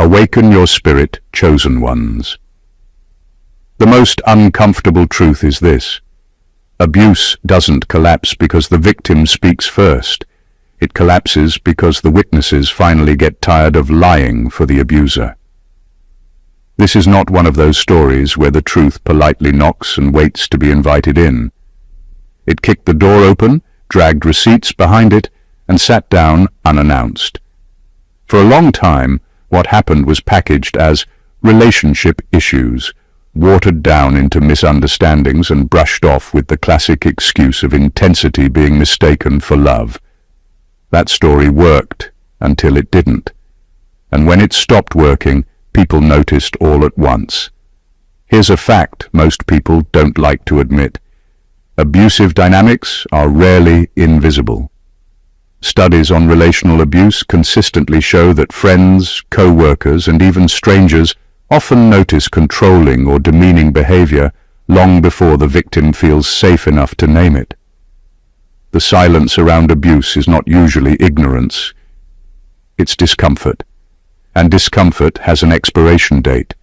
Awaken your spirit, chosen ones. The most uncomfortable truth is this: abuse doesn't collapse because the victim speaks first. It collapses because the witnesses finally get tired of lying for the abuser. This is not one of those stories where the truth politely knocks and waits to be invited in. It kicked the door open, dragged receipts behind it, and sat down unannounced. For a long time, what happened was packaged as relationship issues, watered down into misunderstandings and brushed off with the classic excuse of intensity being mistaken for love. That story worked until it didn't. And when it stopped working, people noticed all at once. Here's a fact most people don't like to admit. Abusive dynamics are rarely invisible. Studies on relational abuse consistently show that friends, co-workers, and even strangers often notice controlling or demeaning behavior long before the victim feels safe enough to name it. The silence around abuse is not usually ignorance. It's discomfort. And discomfort has an expiration date.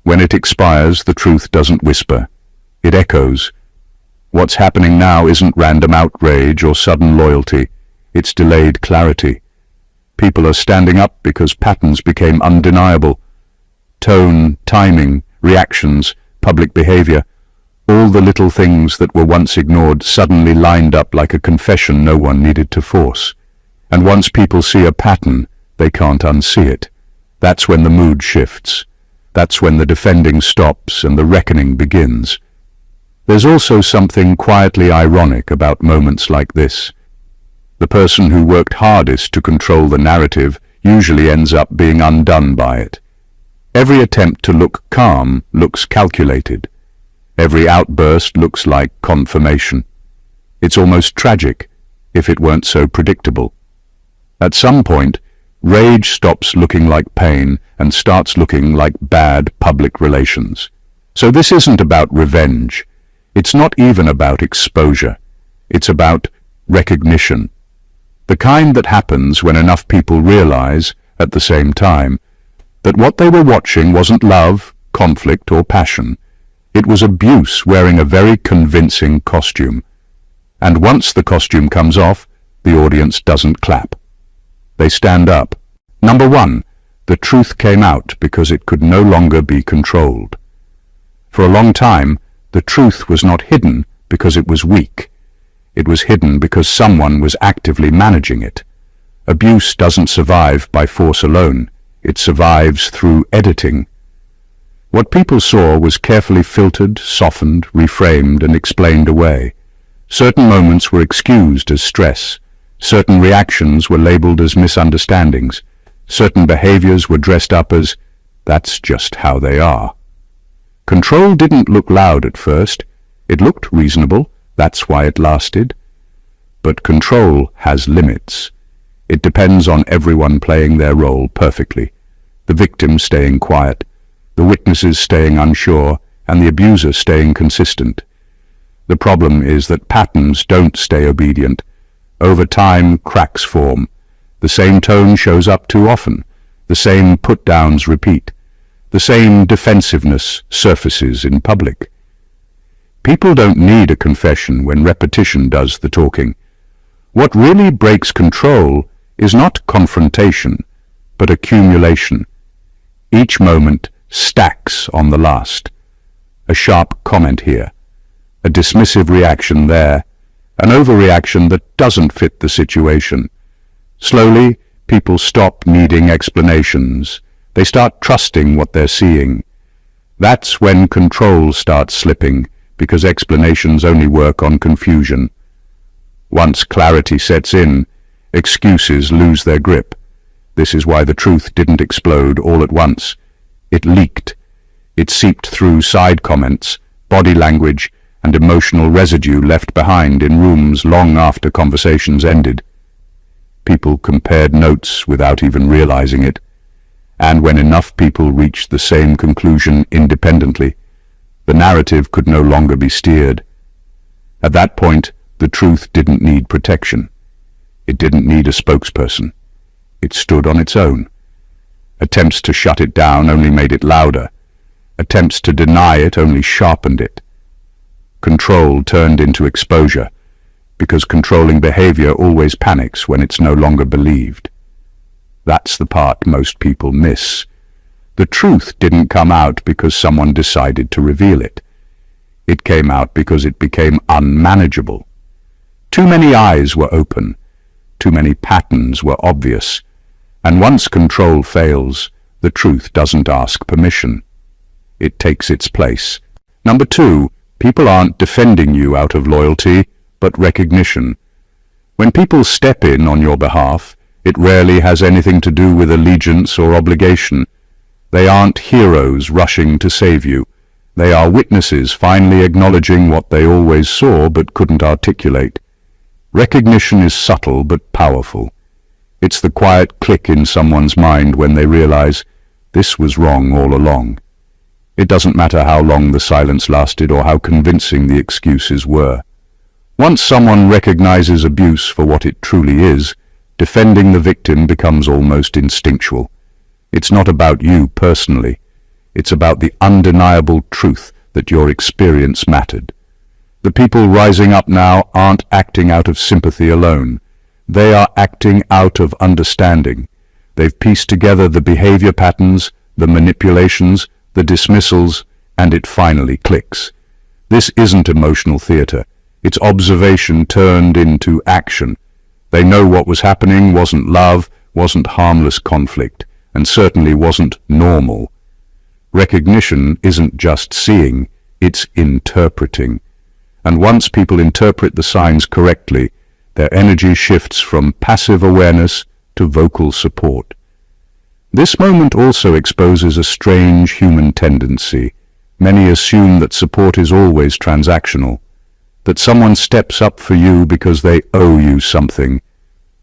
When it expires, the truth doesn't whisper. It echoes. What's happening now isn't random outrage or sudden loyalty. It's delayed clarity. People are standing up because patterns became undeniable. Tone, timing, reactions, public behavior, all the little things that were once ignored suddenly lined up like a confession no one needed to force. And once people see a pattern, they can't unsee it. That's when the mood shifts. That's when the defending stops and the reckoning begins. There's also something quietly ironic about moments like this. The person who worked hardest to control the narrative usually ends up being undone by it. Every attempt to look calm looks calculated. Every outburst looks like confirmation. It's almost tragic, if it weren't so predictable. At some point, rage stops looking like pain and starts looking like bad public relations. So this isn't about revenge. It's not even about exposure. It's about recognition. The kind that happens when enough people realize, at the same time, that what they were watching wasn't love, conflict, or passion. It was abuse wearing a very convincing costume. And once the costume comes off, the audience doesn't clap. They stand up. Number one, the truth came out because it could no longer be controlled. For a long time, the truth was not hidden because it was weak. It was hidden because someone was actively managing it. Abuse doesn't survive by force alone. It survives through editing. What people saw was carefully filtered, softened, reframed, and explained away. Certain moments were excused as stress. Certain reactions were labeled as misunderstandings. Certain behaviors were dressed up as, "That's just how they are." Control didn't look loud at first. It looked reasonable. That's why it lasted. But control has limits. It depends on everyone playing their role perfectly. The victim staying quiet, the witnesses staying unsure, and the abuser staying consistent. The problem is that patterns don't stay obedient. Over time, cracks form. The same tone shows up too often. The same put-downs repeat. The same defensiveness surfaces in public. People don't need a confession when repetition does the talking. What really breaks control is not confrontation, but accumulation. Each moment stacks on the last. A sharp comment here, a dismissive reaction there, an overreaction that doesn't fit the situation. Slowly, people stop needing explanations. They start trusting what they're seeing. That's when control starts slipping, because explanations only work on confusion. Once clarity sets in, excuses lose their grip. This is why the truth didn't explode all at once. It leaked. It seeped through side comments, body language, and emotional residue left behind in rooms long after conversations ended. People compared notes without even realizing it. And when enough people reached the same conclusion independently, the narrative could no longer be steered. At that point, the truth didn't need protection. It didn't need a spokesperson. It stood on its own. Attempts to shut it down only made it louder. Attempts to deny it only sharpened it. Control turned into exposure, because controlling behavior always panics when it's no longer believed. That's the part most people miss. The truth didn't come out because someone decided to reveal it. It came out because it became unmanageable. Too many eyes were open. Too many patterns were obvious. And once control fails, the truth doesn't ask permission. It takes its place. Number 2, people aren't defending you out of loyalty, but recognition. When people step in on your behalf, it rarely has anything to do with allegiance or obligation. They aren't heroes rushing to save you. They are witnesses finally acknowledging what they always saw but couldn't articulate. Recognition is subtle but powerful. It's the quiet click in someone's mind when they realize this was wrong all along. It doesn't matter how long the silence lasted or how convincing the excuses were. Once someone recognizes abuse for what it truly is, defending the victim becomes almost instinctual. It's not about you personally. It's about the undeniable truth that your experience mattered. The people rising up now aren't acting out of sympathy alone. They are acting out of understanding. They've pieced together the behavior patterns, the manipulations, the dismissals, and it finally clicks. This isn't emotional theater. It's observation turned into action. They know what was happening wasn't love, wasn't harmless conflict, and certainly wasn't normal. Recognition isn't just seeing, it's interpreting. And once people interpret the signs correctly, their energy shifts from passive awareness to vocal support. This moment also exposes a strange human tendency. Many assume that support is always transactional, that someone steps up for you because they owe you something.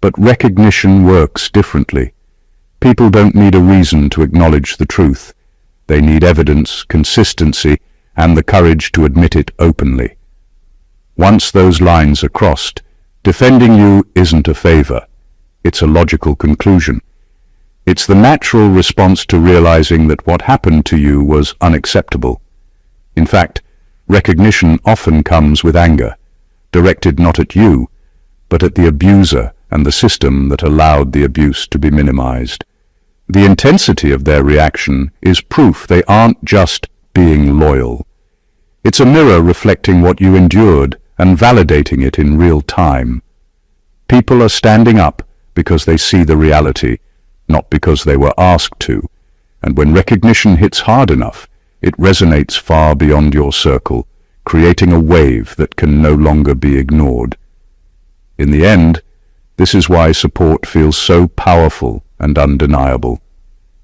But recognition works differently. People don't need a reason to acknowledge the truth. They need evidence, consistency, and the courage to admit it openly. Once those lines are crossed, defending you isn't a favor. It's a logical conclusion. It's the natural response to realizing that what happened to you was unacceptable. In fact, recognition often comes with anger, directed not at you, but at the abuser and the system that allowed the abuse to be minimized. The intensity of their reaction is proof they aren't just being loyal. It's a mirror reflecting what you endured and validating it in real time. People are standing up because they see the reality, not because they were asked to. And when recognition hits hard enough, it resonates far beyond your circle, creating a wave that can no longer be ignored. In the end, this is why support feels so powerful and undeniable.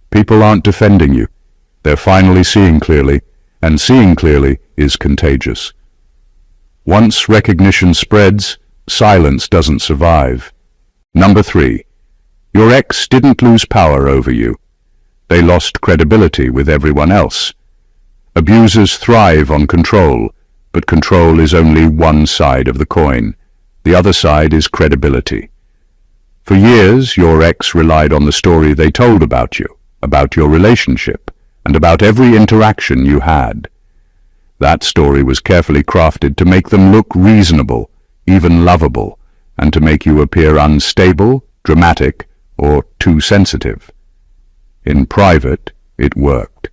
People aren't defending you. They're finally seeing clearly, and seeing clearly is contagious. Once recognition spreads, silence doesn't survive. Number 3. Your ex didn't lose power over you. They lost credibility with everyone else. Abusers thrive on control, but control is only one side of the coin. The other side is credibility. For years, your ex relied on the story they told about you, about your relationship, and about every interaction you had. That story was carefully crafted to make them look reasonable, even lovable, and to make you appear unstable, dramatic, or too sensitive. In private, it worked.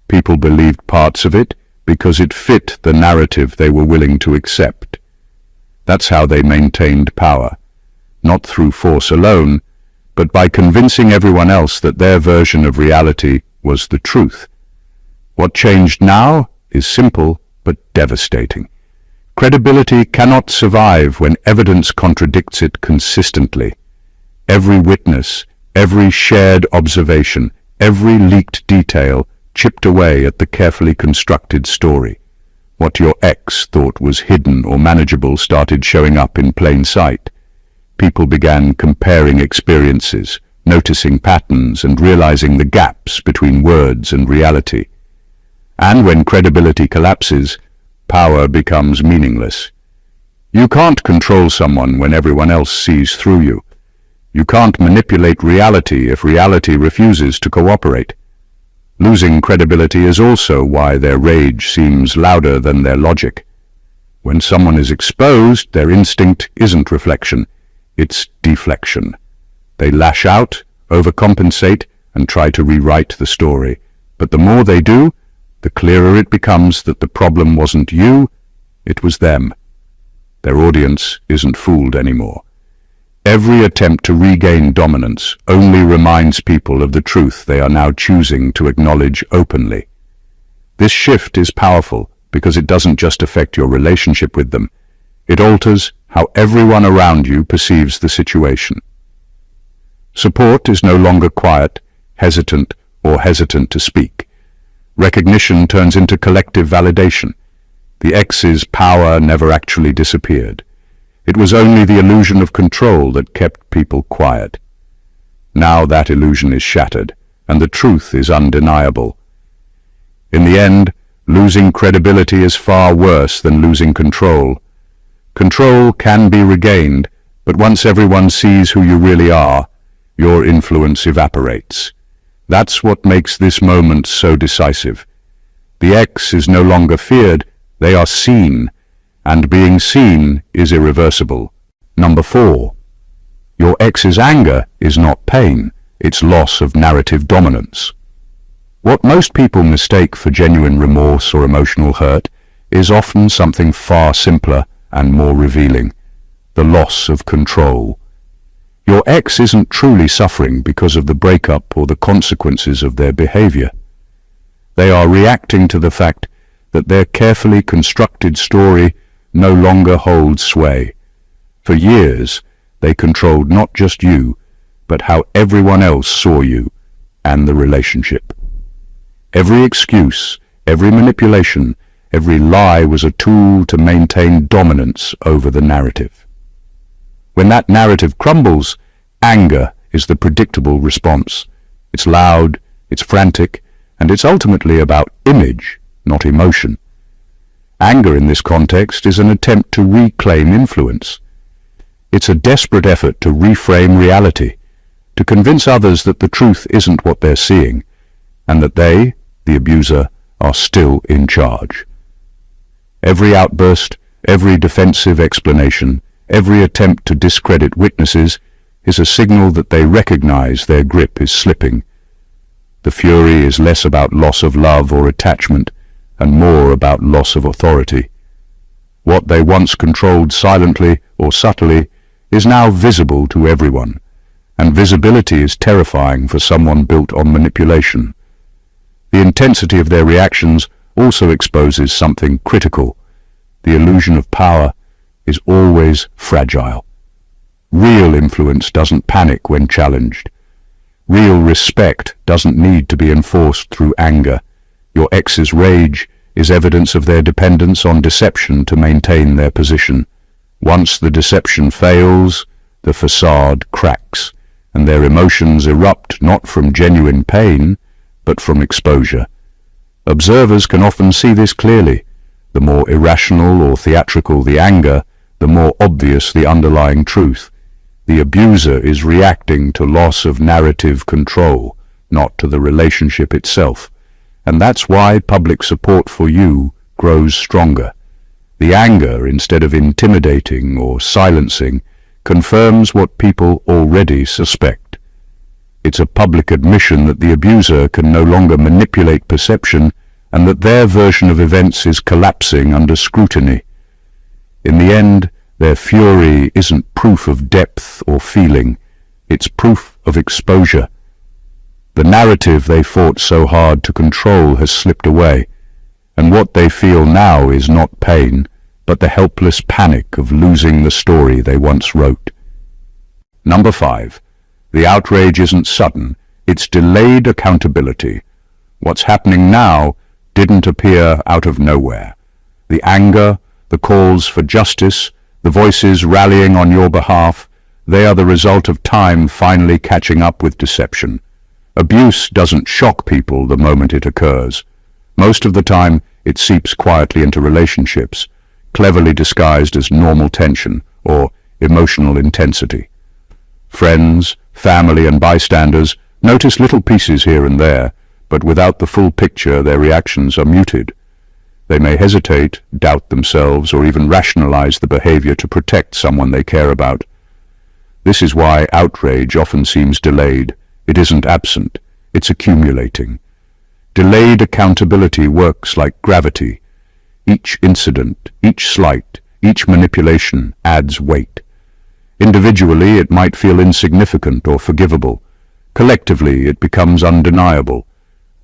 People believed parts of it because it fit the narrative they were willing to accept. That's how they maintained power, not through force alone, but by convincing everyone else that their version of reality was the truth. What changed now is simple but devastating. Credibility cannot survive when evidence contradicts it consistently. Every witness, every shared observation, every leaked detail chipped away at the carefully constructed story. What your ex thought was hidden or manageable started showing up in plain sight. People began comparing experiences, noticing patterns and realizing the gaps between words and reality. And when credibility collapses, power becomes meaningless. You can't control someone when everyone else sees through you. You can't manipulate reality if reality refuses to cooperate. Losing credibility is also why their rage seems louder than their logic. When someone is exposed, their instinct isn't reflection, it's deflection. They lash out, overcompensate, and try to rewrite the story. But the more they do, the clearer it becomes that the problem wasn't you, it was them. Their audience isn't fooled anymore. Every attempt to regain dominance only reminds people of the truth they are now choosing to acknowledge openly. This shift is powerful because it doesn't just affect your relationship with them. It alters how everyone around you perceives the situation. Support is no longer quiet, hesitant, or hesitant to speak. Recognition turns into collective validation. The X's power never actually disappeared. It was only the illusion of control that kept people quiet. Now that illusion is shattered, and the truth is undeniable. In the end, losing credibility is far worse than losing control. Control can be regained, but once everyone sees who you really are, your influence evaporates. That's what makes this moment so decisive. The X is no longer feared, they are seen, and being seen is irreversible. Number 4. Your X's anger is not pain, it's loss of narrative dominance. What most people mistake for genuine remorse or emotional hurt is often something far simpler and more revealing: the loss of control. Your X isn't truly suffering because of the breakup or the consequences of their behavior. They are reacting to the fact that their carefully constructed story no longer holds sway. For years, they controlled not just you, but how everyone else saw you and the relationship. Every excuse, every manipulation, every lie was a tool to maintain dominance over the narrative. When that narrative crumbles, anger is the predictable response. It's loud, it's frantic, and it's ultimately about image, not emotion. Anger in this context is an attempt to reclaim influence. It's a desperate effort to reframe reality, to convince others that the truth isn't what they're seeing, and that they, the abuser, are still in charge. Every outburst, every defensive explanation, every attempt to discredit witnesses is a signal that they recognize their grip is slipping. The fury is less about loss of love or attachment and more about loss of authority. What they once controlled silently or subtly is now visible to everyone, and visibility is terrifying for someone built on manipulation. The intensity of their reactions also exposes something critical. The illusion of power is always fragile. Real influence doesn't panic when challenged. Real respect doesn't need to be enforced through anger. Your X's rage is evidence of their dependence on deception to maintain their position. Once the deception fails, the facade cracks, and their emotions erupt not from genuine pain, but from exposure. Observers can often see this clearly. The more irrational or theatrical the anger, the more obvious the underlying truth. The abuser is reacting to loss of narrative control, not to the relationship itself. And that's why public support for you grows stronger. The anger, instead of intimidating or silencing, confirms what people already suspect. It's a public admission that the abuser can no longer manipulate perception and that their version of events is collapsing under scrutiny. In the end, their fury isn't proof of depth or feeling, it's proof of exposure. The narrative they fought so hard to control has slipped away, and what they feel now is not pain, but the helpless panic of losing the story they once wrote. Number 5. The outrage isn't sudden, it's delayed accountability. What's happening now didn't appear out of nowhere. The anger, the calls for justice, the voices rallying on your behalf, they are the result of time finally catching up with deception. Abuse doesn't shock people the moment it occurs. Most of the time, it seeps quietly into relationships, cleverly disguised as normal tension or emotional intensity. Friends, family, and bystanders notice little pieces here and there, but without the full picture, their reactions are muted. They may hesitate, doubt themselves, or even rationalize the behavior to protect someone they care about. This is why outrage often seems delayed. It isn't absent, it's accumulating. Delayed accountability works like gravity. Each incident, each slight, each manipulation adds weight. Individually, it might feel insignificant or forgivable. Collectively, it becomes undeniable.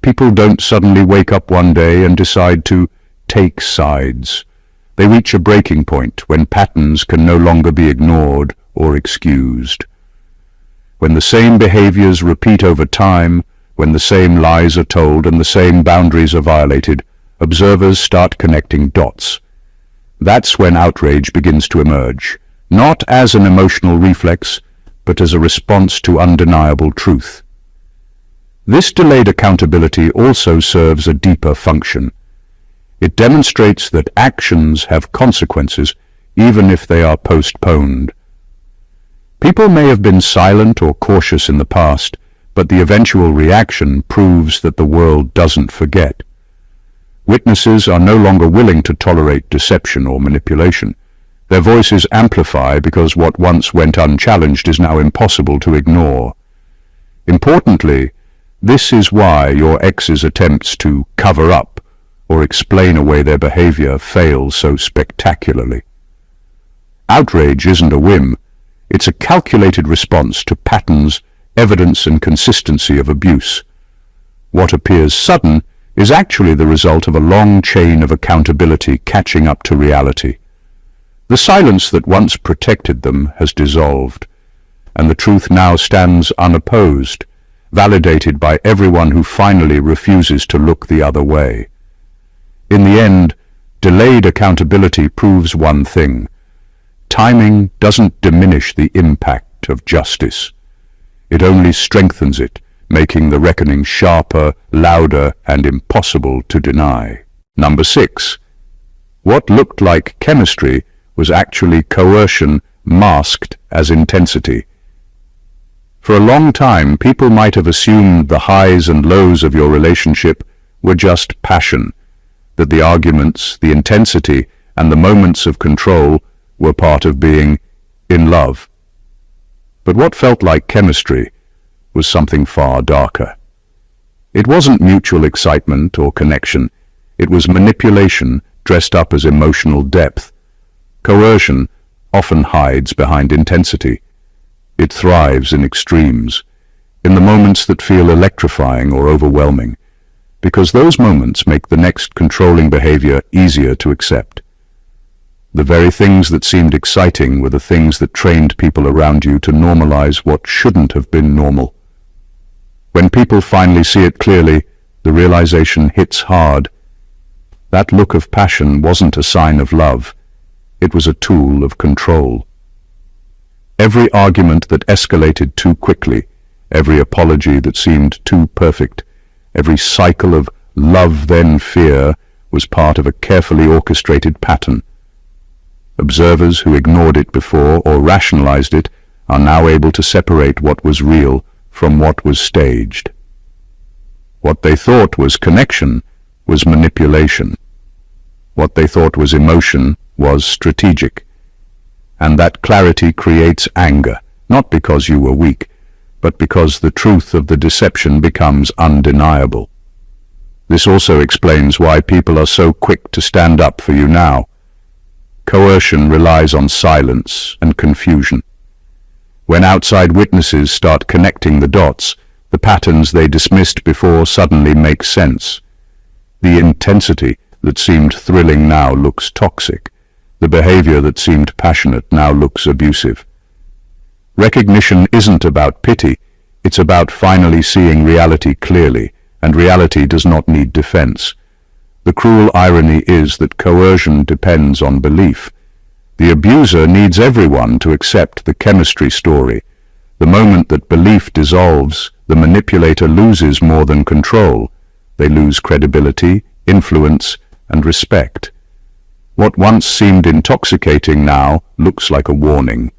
People don't suddenly wake up one day and decide to take sides. They reach a breaking point when patterns can no longer be ignored or excused. When the same behaviors repeat over time, when the same lies are told and the same boundaries are violated, observers start connecting dots. That's when outrage begins to emerge, not as an emotional reflex, but as a response to undeniable truth. This delayed accountability also serves a deeper function. It demonstrates that actions have consequences, even if they are postponed. People may have been silent or cautious in the past, but the eventual reaction proves that the world doesn't forget. Witnesses are no longer willing to tolerate deception or manipulation. Their voices amplify because what once went unchallenged is now impossible to ignore. Importantly, this is why your ex's attempts to cover up or explain away their behavior fail so spectacularly. Outrage isn't a whim. It's a calculated response to patterns, evidence, and consistency of abuse. What appears sudden is actually the result of a long chain of accountability catching up to reality. The silence that once protected them has dissolved, and the truth now stands unopposed, validated by everyone who finally refuses to look the other way. In the end, delayed accountability proves one thing: timing doesn't diminish the impact of justice. It only strengthens it, making the reckoning sharper, louder, and impossible to deny. Number 6. What looked like chemistry was actually coercion masked as intensity. For a long time, people might have assumed the highs and lows of your relationship were just passion, that the arguments, the intensity, and the moments of control were part of being in love. But what felt like chemistry was something far darker. It wasn't mutual excitement or connection. It was manipulation dressed up as emotional depth. Coercion often hides behind intensity. It thrives in extremes, in the moments that feel electrifying or overwhelming, because those moments make the next controlling behavior easier to accept. The very things that seemed exciting were the things that trained people around you to normalize what shouldn't have been normal. When people finally see it clearly, the realization hits hard. That look of passion wasn't a sign of love. It was a tool of control. Every argument that escalated too quickly, every apology that seemed too perfect, every cycle of love then fear was part of a carefully orchestrated pattern. Observers who ignored it before or rationalized it are now able to separate what was real from what was staged. What they thought was connection was manipulation. What they thought was emotion was strategic. And that clarity creates anger, not because you were weak, but because the truth of the deception becomes undeniable. This also explains why people are so quick to stand up for you now. Coercion relies on silence and confusion. When outside witnesses start connecting the dots, the patterns they dismissed before suddenly make sense. The intensity that seemed thrilling now looks toxic. The behavior that seemed passionate now looks abusive. Recognition isn't about pity, it's about finally seeing reality clearly, and reality does not need defense. The cruel irony is that coercion depends on belief. The abuser needs everyone to accept the chemistry story. The moment that belief dissolves, the manipulator loses more than control. They lose credibility, influence, and respect. What once seemed intoxicating now looks like a warning.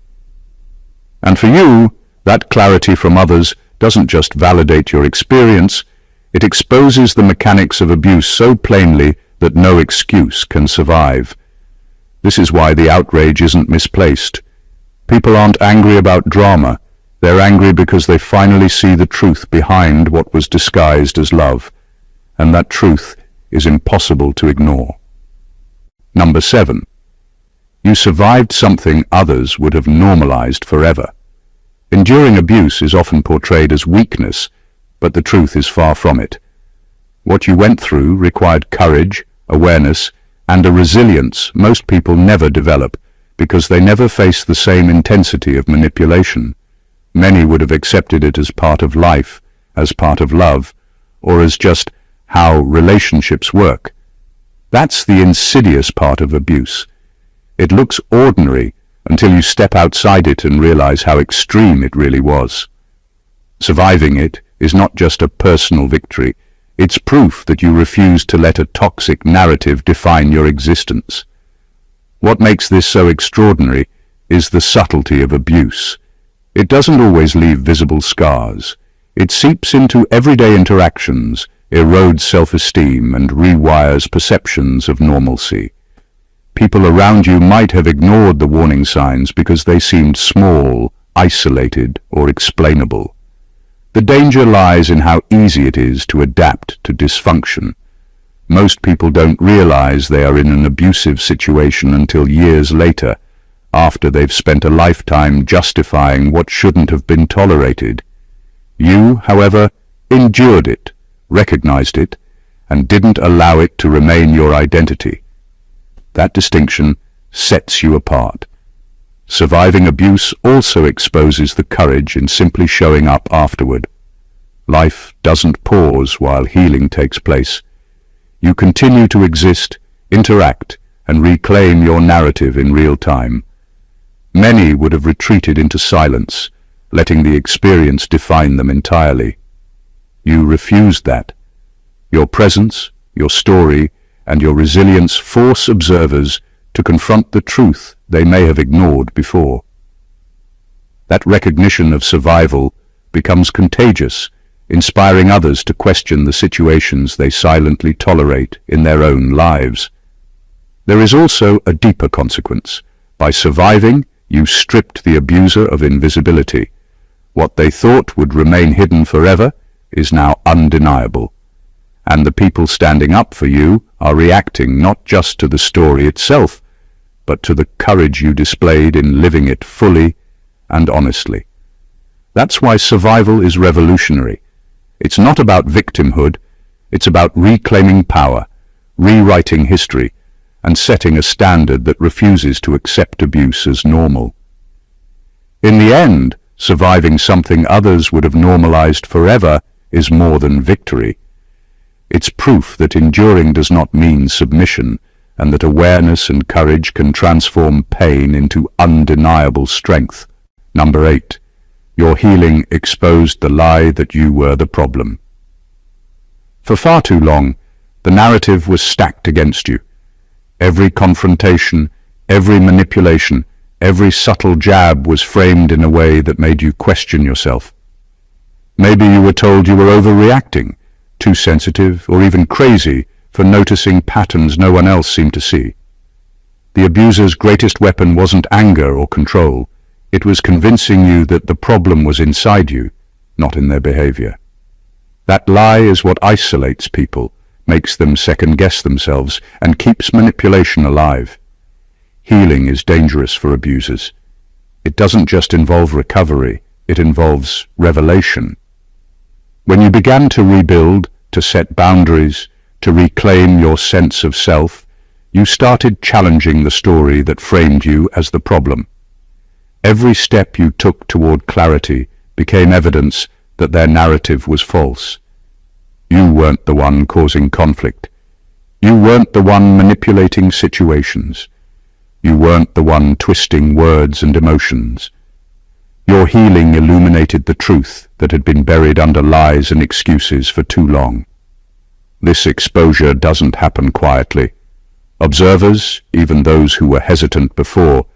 And for you, That clarity from others doesn't just validate your experience, it exposes the mechanics of abuse so plainly that no excuse can survive. This is why the outrage isn't misplaced. People aren't angry about drama. They're angry because they finally see the truth behind what was disguised as love, and that truth is impossible to ignore. Number 7. You survived something others would have normalized forever. Enduring abuse is often portrayed as weakness, but the truth is far from it. What you went through required courage, awareness, and a resilience most people never develop because they never face the same intensity of manipulation. Many would have accepted it as part of life, as part of love, or as just how relationships work. That's the insidious part of abuse. It looks ordinary until you step outside it and realize how extreme it really was. Surviving it is not just a personal victory. It's proof that you refuse to let a toxic narrative define your existence. What makes this so extraordinary is the subtlety of abuse. It doesn't always leave visible scars. It seeps into everyday interactions, erodes self-esteem, and rewires perceptions of normalcy. People around you might have ignored the warning signs because they seemed small, isolated, or explainable. The danger lies in how easy it is to adapt to dysfunction. Most people don't realize they are in an abusive situation until years later, after they've spent a lifetime justifying what shouldn't have been tolerated. You, however, endured it, recognized it, and didn't allow it to remain your identity. That distinction sets you apart. Surviving abuse also exposes the courage in simply showing up afterward. Life doesn't pause while healing takes place. You continue to exist, interact, and reclaim your narrative in real time. Many would have retreated into silence, letting the experience define them entirely. You refused that. Your presence, your story, and your resilience force observers to confront the truth they may have ignored before. That recognition of survival becomes contagious, inspiring others to question the situations they silently tolerate in their own lives. There is also a deeper consequence. By surviving, you stripped the abuser of invisibility. What they thought would remain hidden forever is now undeniable. And the people standing up for you are reacting not just to the story itself, but to the courage you displayed in living it fully and honestly. That's why survival is revolutionary. It's not about victimhood, it's about reclaiming power, rewriting history, and setting a standard that refuses to accept abuse as normal. In the end, surviving something others would have normalized forever is more than victory. It's proof that enduring does not mean submission, and that awareness and courage can transform pain into undeniable strength. Number 8. Your healing exposed the lie that you were the problem. For far too long, the narrative was stacked against you. Every confrontation, every manipulation, every subtle jab was framed in a way that made you question yourself. Maybe you were told you were overreacting, too sensitive, or even crazy for noticing patterns no one else seemed to see. The abuser's greatest weapon wasn't anger or control. It was convincing you that the problem was inside you, not in their behavior. That lie is what isolates people, makes them second-guess themselves, and keeps manipulation alive. Healing is dangerous for abusers. It doesn't just involve recovery, it involves revelation. When you began to rebuild, to set boundaries, to reclaim your sense of self, you started challenging the story that framed you as the problem. Every step you took toward clarity became evidence that their narrative was false. You weren't the one causing conflict. You weren't the one manipulating situations. You weren't the one twisting words and emotions. Your healing illuminated the truth that had been buried under lies and excuses for too long. This exposure doesn't happen quietly. Observers, even those who were hesitant before,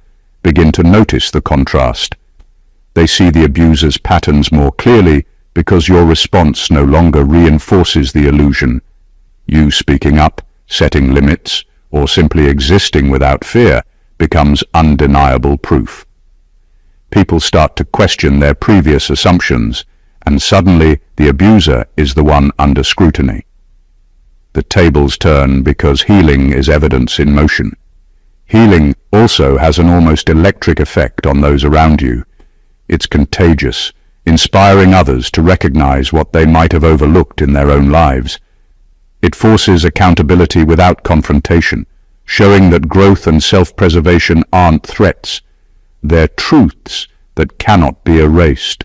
begin to notice the contrast. They see the abuser's patterns more clearly because your response no longer reinforces the illusion. You speaking up, setting limits, or simply existing without fear becomes undeniable proof. People start to question their previous assumptions, and suddenly the abuser is the one under scrutiny. The tables turn because healing is evidence in motion. Healing also has an almost electric effect on those around you. It's contagious, inspiring others to recognize what they might have overlooked in their own lives. It forces accountability without confrontation, showing that growth and self-preservation aren't threats. They're truths that cannot be erased.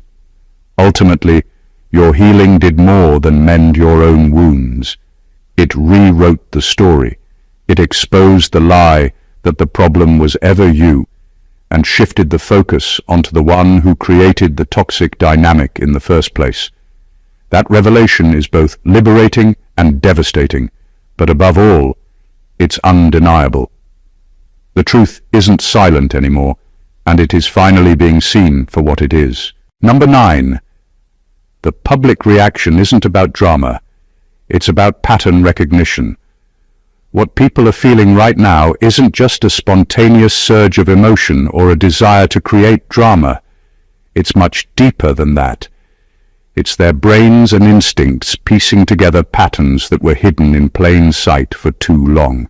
Ultimately, your healing did more than mend your own wounds. It rewrote the story. It exposed the lie that the problem was ever you, and shifted the focus onto the one who created the toxic dynamic in the first place. That revelation is both liberating and devastating, but above all, it's undeniable. The truth isn't silent anymore, and it is finally being seen for what it is. Number 9. The public reaction isn't about drama, it's about pattern recognition. What people are feeling right now isn't just a spontaneous surge of emotion or a desire to create drama. It's much deeper than that. It's their brains and instincts piecing together patterns that were hidden in plain sight for too long.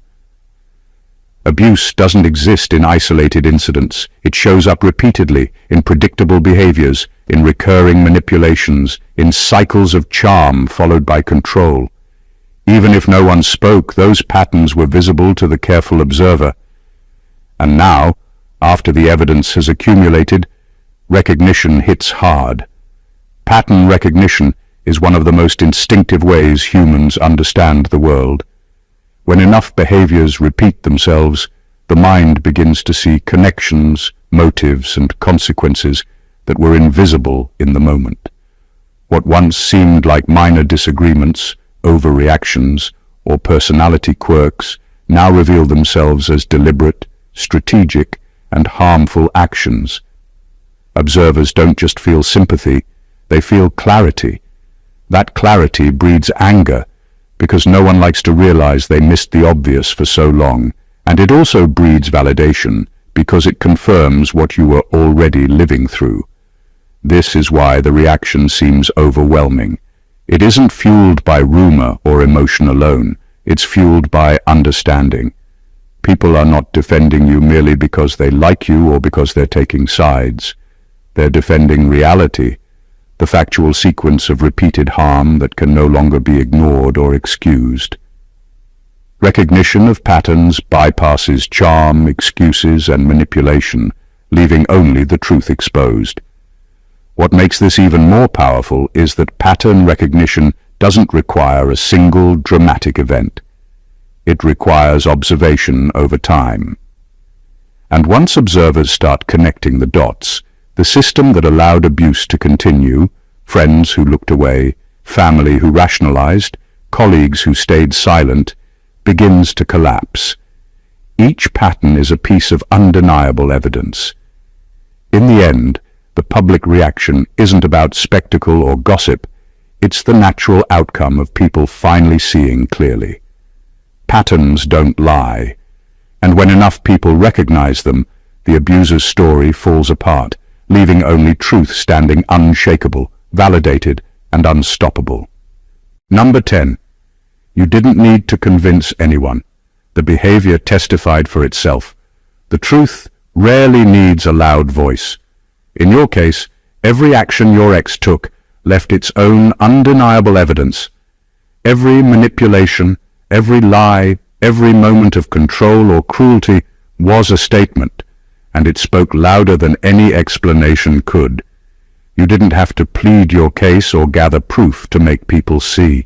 Abuse doesn't exist in isolated incidents. It shows up repeatedly in predictable behaviors, in recurring manipulations, in cycles of charm followed by control. Even if no one spoke, those patterns were visible to the careful observer. And now, after the evidence has accumulated, recognition hits hard. Pattern recognition is one of the most instinctive ways humans understand the world. When enough behaviors repeat themselves, the mind begins to see connections, motives, and consequences that were invisible in the moment. What once seemed like minor disagreements, overreactions, or personality quirks now reveal themselves as deliberate, strategic, and harmful actions. Observers don't just feel sympathy, they feel clarity. That clarity breeds anger, because no one likes to realize they missed the obvious for so long, and it also breeds validation, because it confirms what you were already living through. This is why the reaction seems overwhelming. It isn't fueled by rumor or emotion alone, it's fueled by understanding. People are not defending you merely because they like you or because they're taking sides. They're defending reality, the factual sequence of repeated harm that can no longer be ignored or excused. Recognition of patterns bypasses charm, excuses, and manipulation, leaving only the truth exposed. What makes this even more powerful is that pattern recognition doesn't require a single dramatic event. It requires observation over time. And once observers start connecting the dots, the system that allowed abuse to continue, friends who looked away, family who rationalized, colleagues who stayed silent, begins to collapse. Each pattern is a piece of undeniable evidence. In the end, the public reaction isn't about spectacle or gossip, it's the natural outcome of people finally seeing clearly. Patterns don't lie, and when enough people recognize them, the abuser's story falls apart, leaving only truth standing unshakable, validated, and unstoppable. Number 10. You didn't need to convince anyone. The behavior testified for itself. The truth rarely needs a loud voice. In your case, every action your ex took left its own undeniable evidence. Every manipulation, every lie, every moment of control or cruelty was a statement, and it spoke louder than any explanation could. You didn't have to plead your case or gather proof to make people see.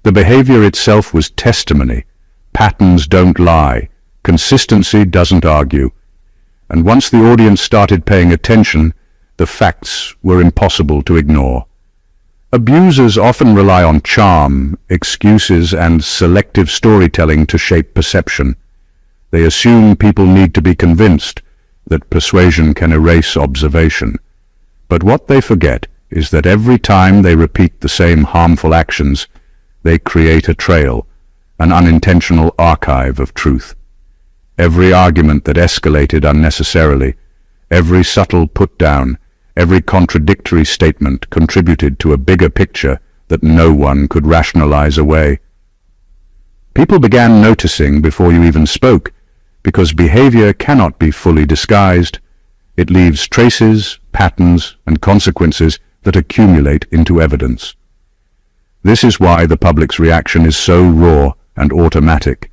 The behavior itself was testimony. Patterns don't lie. Consistency doesn't argue. And once the audience started paying attention, the facts were impossible to ignore. Abusers often rely on charm, excuses, and selective storytelling to shape perception. They assume people need to be convinced that persuasion can erase observation. But what they forget is that every time they repeat the same harmful actions, they create a trail, an unintentional archive of truth. Every argument that escalated unnecessarily, every subtle put-down, every contradictory statement contributed to a bigger picture that no one could rationalize away. People began noticing before you even spoke, because behavior cannot be fully disguised. It leaves traces, patterns, and consequences that accumulate into evidence. This is why the public's reaction is so raw and automatic.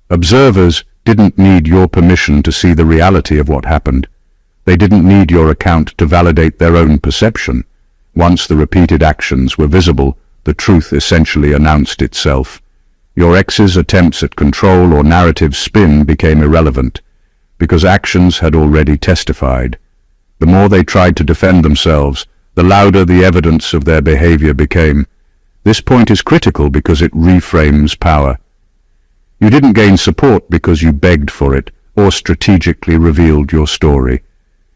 Observers didn't need your permission to see the reality of what happened. They didn't need your account to validate their own perception. Once the repeated actions were visible, the truth essentially announced itself. Your ex's attempts at control or narrative spin became irrelevant, because actions had already testified. The more they tried to defend themselves, the louder the evidence of their behavior became. This point is critical because it reframes power. You didn't gain support because you begged for it or strategically revealed your story.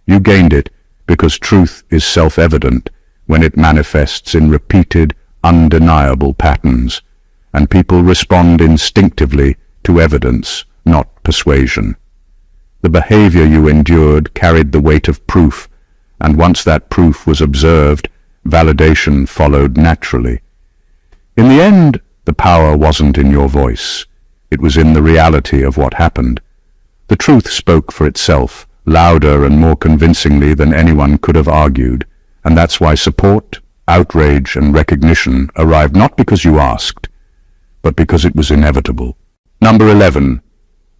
You gained it because truth is self-evident when it manifests in repeated, undeniable patterns, and people respond instinctively to evidence, not persuasion. The behavior you endured carried the weight of proof, and once that proof was observed, validation followed naturally. In the end, the power wasn't in your voice. It was in the reality of what happened. The truth spoke for itself, louder and more convincingly than anyone could have argued, and that's why support, outrage, and recognition arrived not because you asked, but because it was inevitable. Number 11.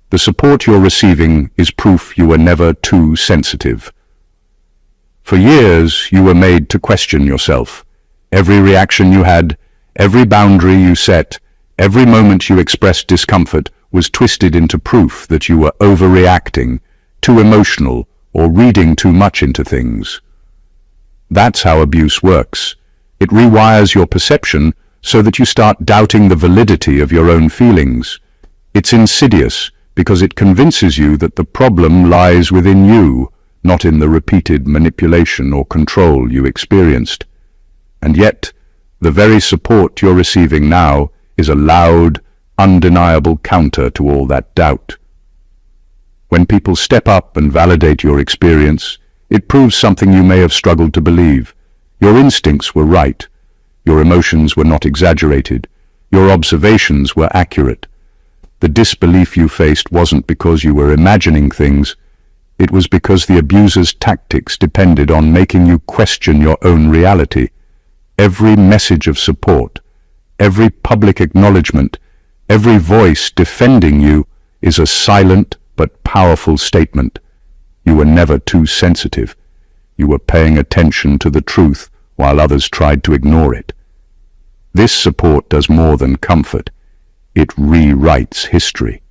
The support you're receiving is proof you were never too sensitive. For years, you were made to question yourself. Every reaction you had, every boundary you set, every moment you expressed discomfort was twisted into proof that you were overreacting, too emotional, or reading too much into things. That's how abuse works. It rewires your perception so that you start doubting the validity of your own feelings. It's insidious because it convinces you that the problem lies within you, not in the repeated manipulation or control you experienced. And yet, the very support you're receiving now is a loud, undeniable counter to all that doubt. When people step up and validate your experience, it proves something you may have struggled to believe. Your instincts were right. Your emotions were not exaggerated. Your observations were accurate. The disbelief you faced wasn't because you were imagining things. It was because the abuser's tactics depended on making you question your own reality. Every message of support, every public acknowledgement, every voice defending you is a silent but powerful statement. You were never too sensitive. You were paying attention to the truth while others tried to ignore it. This support does more than comfort. It rewrites history.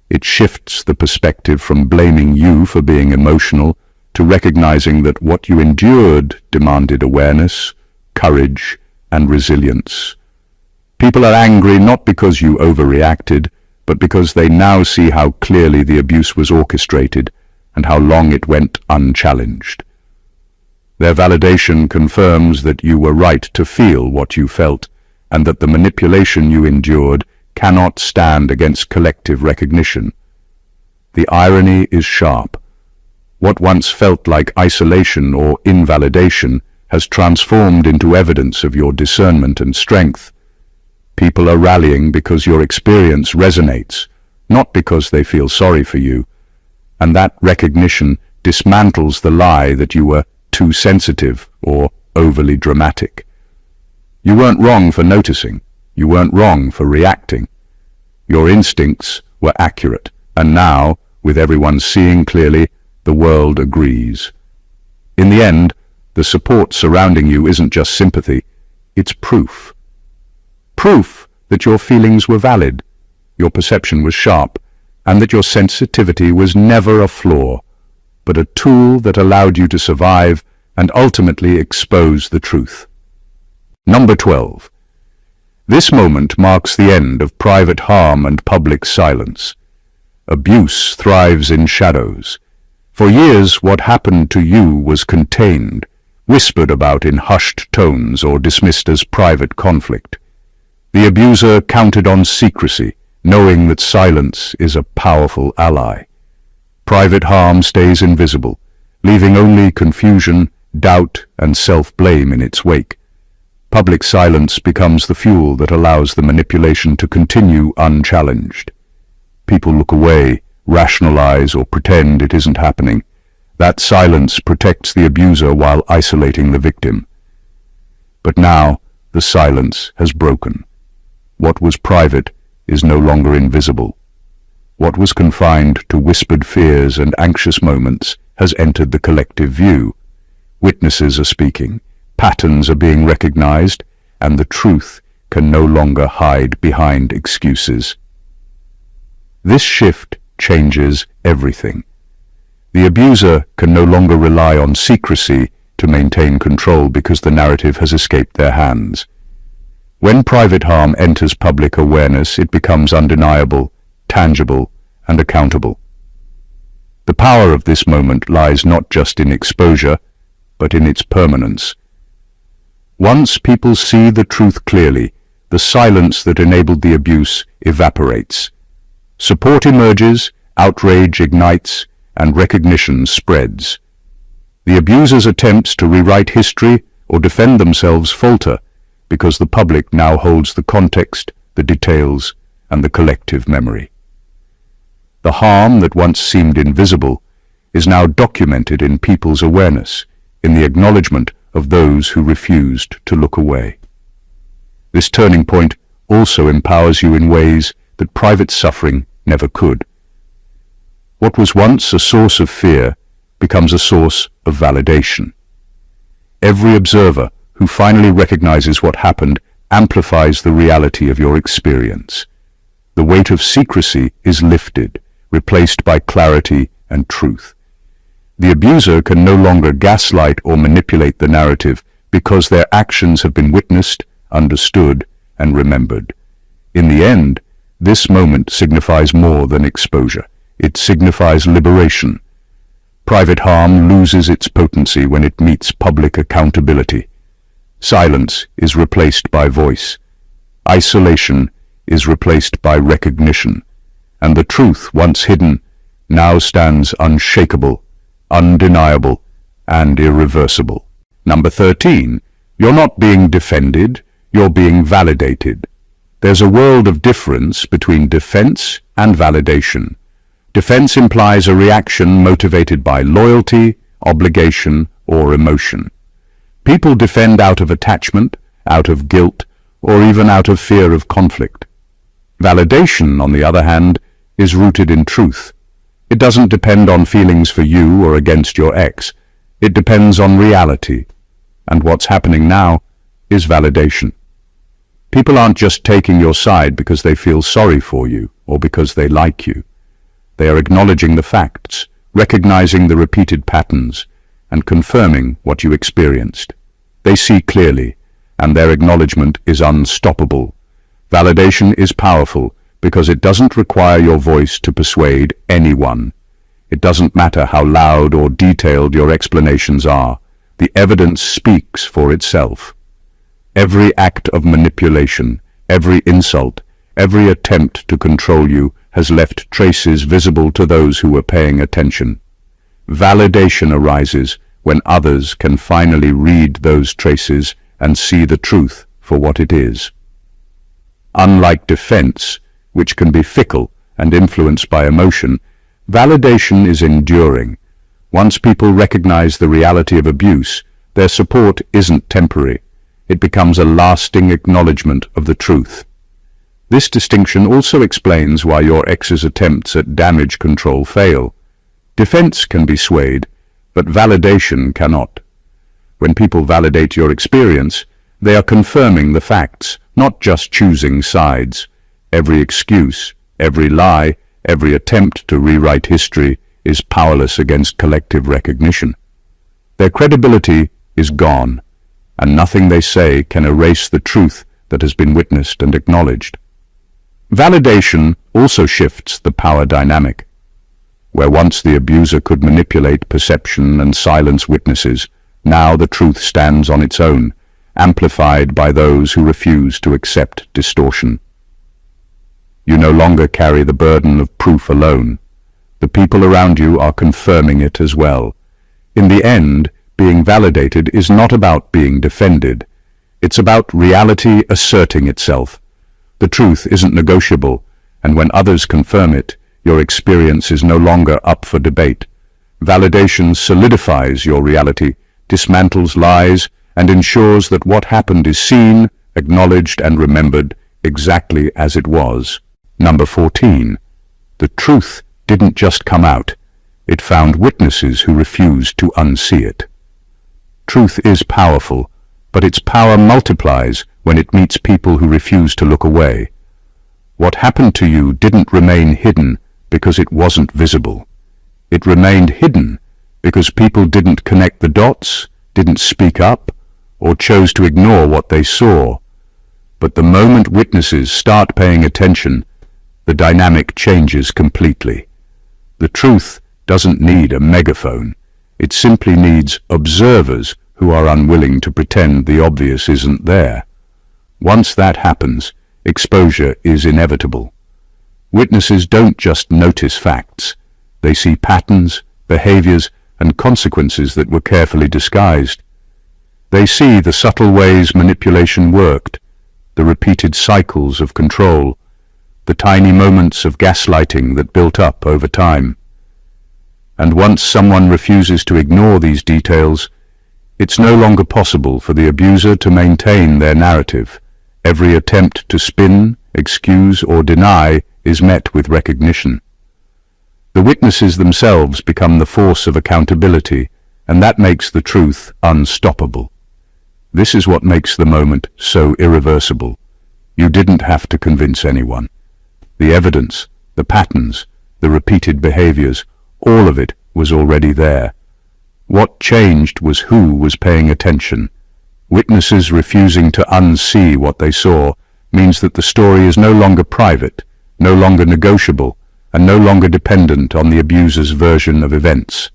It shifts the perspective from blaming you for being emotional to recognizing that what you endured demanded awareness, courage, and resilience. People are angry not because you overreacted, but because they now see how clearly the abuse was orchestrated and how long it went unchallenged. Their validation confirms that you were right to feel what you felt, and that the manipulation you endured cannot stand against collective recognition. The irony is sharp. What once felt like isolation or invalidation has transformed into evidence of your discernment and strength. People are rallying because your experience resonates, not because they feel sorry for you. And that recognition dismantles the lie that you were too sensitive or overly dramatic. You weren't wrong for noticing. You weren't wrong for reacting. Your instincts were accurate, and now, with everyone seeing clearly, the world agrees. In the end, the support surrounding you isn't just sympathy, it's proof. Proof that your feelings were valid, your perception was sharp, and that your sensitivity was never a flaw, but a tool that allowed you to survive and ultimately expose the truth. Number 12. This moment marks the end of private harm and public silence. Abuse thrives in shadows. For years, what happened to you was contained, whispered about in hushed tones or dismissed as private conflict. The abuser counted on secrecy, knowing that silence is a powerful ally. Private harm stays invisible, leaving only confusion, doubt, and self-blame in its wake. Public silence becomes the fuel that allows the manipulation to continue unchallenged. People look away, rationalize, or pretend it isn't happening. That silence protects the abuser while isolating the victim. But now, the silence has broken. What was private is no longer invisible. What was confined to whispered fears and anxious moments has entered the collective view. Witnesses are speaking, patterns are being recognized, and the truth can no longer hide behind excuses. This shift changes everything. The abuser can no longer rely on secrecy to maintain control because the narrative has escaped their hands. When private harm enters public awareness, it becomes undeniable, tangible, and accountable. The power of this moment lies not just in exposure, but in its permanence. Once people see the truth clearly, the silence that enabled the abuse evaporates. Support emerges, outrage ignites, and recognition spreads. The abuser's attempts to rewrite history or defend themselves falter because the public now holds the context, the details, and the collective memory. The harm that once seemed invisible is now documented in people's awareness, in the acknowledgment of those who refused to look away. This turning point also empowers you in ways that private suffering never could. What was once a source of fear becomes a source of validation. Every observer who finally recognizes what happened amplifies the reality of your experience. The weight of secrecy is lifted, replaced by clarity and truth. The abuser can no longer gaslight or manipulate the narrative because their actions have been witnessed, understood, and remembered. In the end, this moment signifies more than exposure. It signifies liberation. Private harm loses its potency when it meets public accountability. Silence is replaced by voice. Isolation is replaced by recognition. And the truth, once hidden, now stands unshakable, undeniable, and irreversible. Number 13. You're not being defended, you're being validated. There's a world of difference between defense and validation. Defense implies a reaction motivated by loyalty, obligation, or emotion. People defend out of attachment, out of guilt, or even out of fear of conflict. Validation, on the other hand, is rooted in truth. It doesn't depend on feelings for you or against your ex. It depends on reality. And what's happening now is validation. People aren't just taking your side because they feel sorry for you or because they like you. They are acknowledging the facts, recognizing the repeated patterns, and confirming what you experienced. They see clearly, and their acknowledgement is unstoppable. Validation is powerful because it doesn't require your voice to persuade anyone. It doesn't matter how loud or detailed your explanations are. The evidence speaks for itself. Every act of manipulation, every insult, every attempt to control you has left traces visible to those who were paying attention. Validation arises when others can finally read those traces and see the truth for what it is. Unlike defense, which can be fickle and influenced by emotion, validation is enduring. Once people recognize the reality of abuse, their support isn't temporary. It becomes a lasting acknowledgement of the truth. This distinction also explains why your ex's attempts at damage control fail. Defense can be swayed, but validation cannot. When people validate your experience, they are confirming the facts, not just choosing sides. Every excuse, every lie, every attempt to rewrite history is powerless against collective recognition. Their credibility is gone, and nothing they say can erase the truth that has been witnessed and acknowledged. Validation also shifts the power dynamic. Where once the abuser could manipulate perception and silence witnesses, now the truth stands on its own, amplified by those who refuse to accept distortion. You no longer carry the burden of proof alone. The people around you are confirming it as well. In the end, being validated is not about being defended. It's about reality asserting itself. The truth isn't negotiable, and when others confirm it, your experience is no longer up for debate. Validation solidifies your reality, dismantles lies, and ensures that what happened is seen, acknowledged, and remembered exactly as it was. Number 14. The truth didn't just come out. It found witnesses who refused to unsee it. Truth is powerful, but its power multiplies when it meets people who refuse to look away. What happened to you didn't remain hidden because it wasn't visible. It remained hidden because people didn't connect the dots, didn't speak up, or chose to ignore what they saw. But the moment witnesses start paying attention, the dynamic changes completely. The truth doesn't need a megaphone. It simply needs observers who are unwilling to pretend the obvious isn't there. Once that happens, exposure is inevitable. Witnesses don't just notice facts. They see patterns, behaviors, and consequences that were carefully disguised. They see the subtle ways manipulation worked, the repeated cycles of control, the tiny moments of gaslighting that built up over time. And once someone refuses to ignore these details, it's no longer possible for the abuser to maintain their narrative. Every attempt to spin, excuse, or deny is met with recognition. The witnesses themselves become the force of accountability, and that makes the truth unstoppable. This is what makes the moment so irreversible. You didn't have to convince anyone. The evidence, the patterns, the repeated behaviors, all of it was already there. What changed was who was paying attention. Witnesses refusing to unsee what they saw means that the story is no longer private, no longer negotiable, and no longer dependent on the abuser's version of events.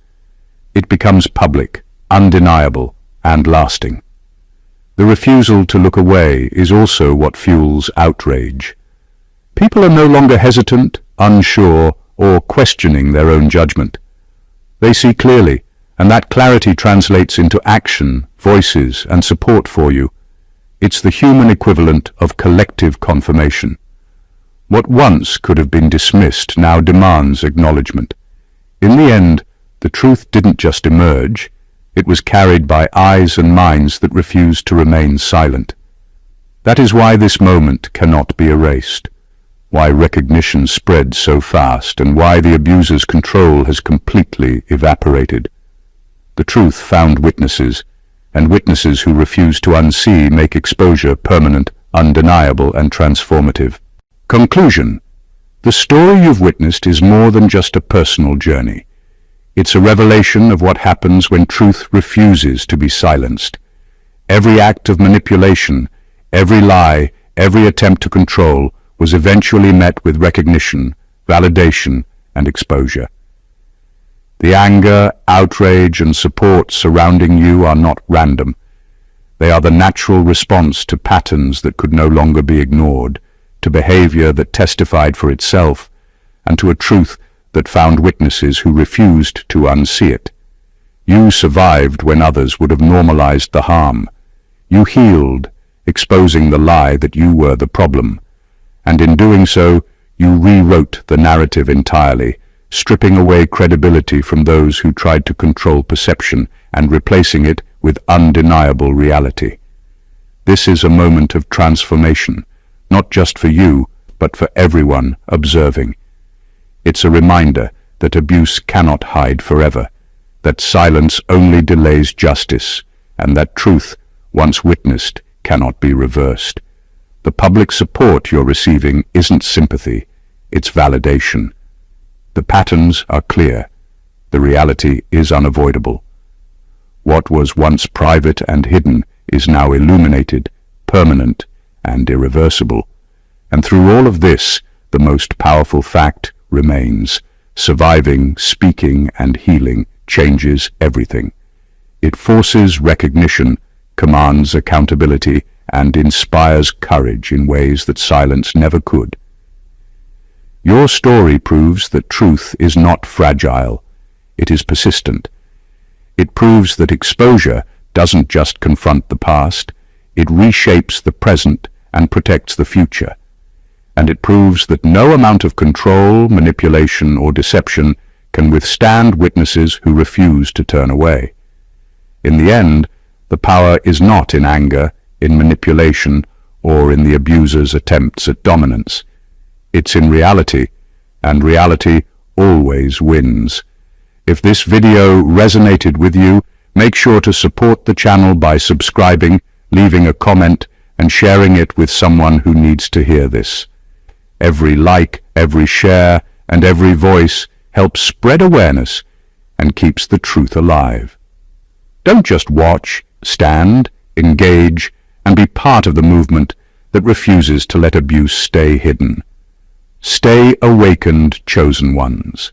It becomes public, undeniable, and lasting. The refusal to look away is also what fuels outrage. People are no longer hesitant, unsure, or questioning their own judgment. They see clearly, and that clarity translates into action, voices, and support for you. It's the human equivalent of collective confirmation. What once could have been dismissed now demands acknowledgment. In the end, the truth didn't just emerge, it was carried by eyes and minds that refused to remain silent. That is why this moment cannot be erased, why recognition spread so fast, and why the abuser's control has completely evaporated. The truth found witnesses, and witnesses who refuse to unsee make exposure permanent, undeniable, and transformative. Conclusion. The story you've witnessed is more than just a personal journey. It's a revelation of what happens when truth refuses to be silenced. Every act of manipulation, every lie, every attempt to control was eventually met with recognition, validation, and exposure. The anger, outrage, and support surrounding you are not random. They are the natural response to patterns that could no longer be ignored, to behavior that testified for itself, and to a truth that found witnesses who refused to unsee it. You survived when others would have normalized the harm. You healed, exposing the lie that you were the problem. And in doing so, you rewrote the narrative entirely, stripping away credibility from those who tried to control perception and replacing it with undeniable reality. This is a moment of transformation, not just for you, but for everyone observing. It's a reminder that abuse cannot hide forever, that silence only delays justice, and that truth, once witnessed, cannot be reversed. The public support you're receiving isn't sympathy, it's validation. The patterns are clear. The reality is unavoidable. What was once private and hidden is now illuminated, permanent, and irreversible. And through all of this, the most powerful fact remains. surviving, speaking, and healing changes everything. It forces recognition, commands accountability, and inspires courage in ways that silence never could. Your story proves that truth is not fragile, it is persistent. It proves that exposure doesn't just confront the past, it reshapes the present and protects the future. And it proves that no amount of control, manipulation, or deception can withstand witnesses who refuse to turn away. In the end, the power is not in anger, in manipulation, or in the abuser's attempts at dominance. It's in reality, and reality always wins. If this video resonated with you, make sure to support the channel by subscribing, leaving a comment, and sharing it with someone who needs to hear this. Every like, every share, and every voice helps spread awareness and keeps the truth alive. Don't just watch, stand, engage, and be part of the movement that refuses to let abuse stay hidden. Stay awakened, chosen ones.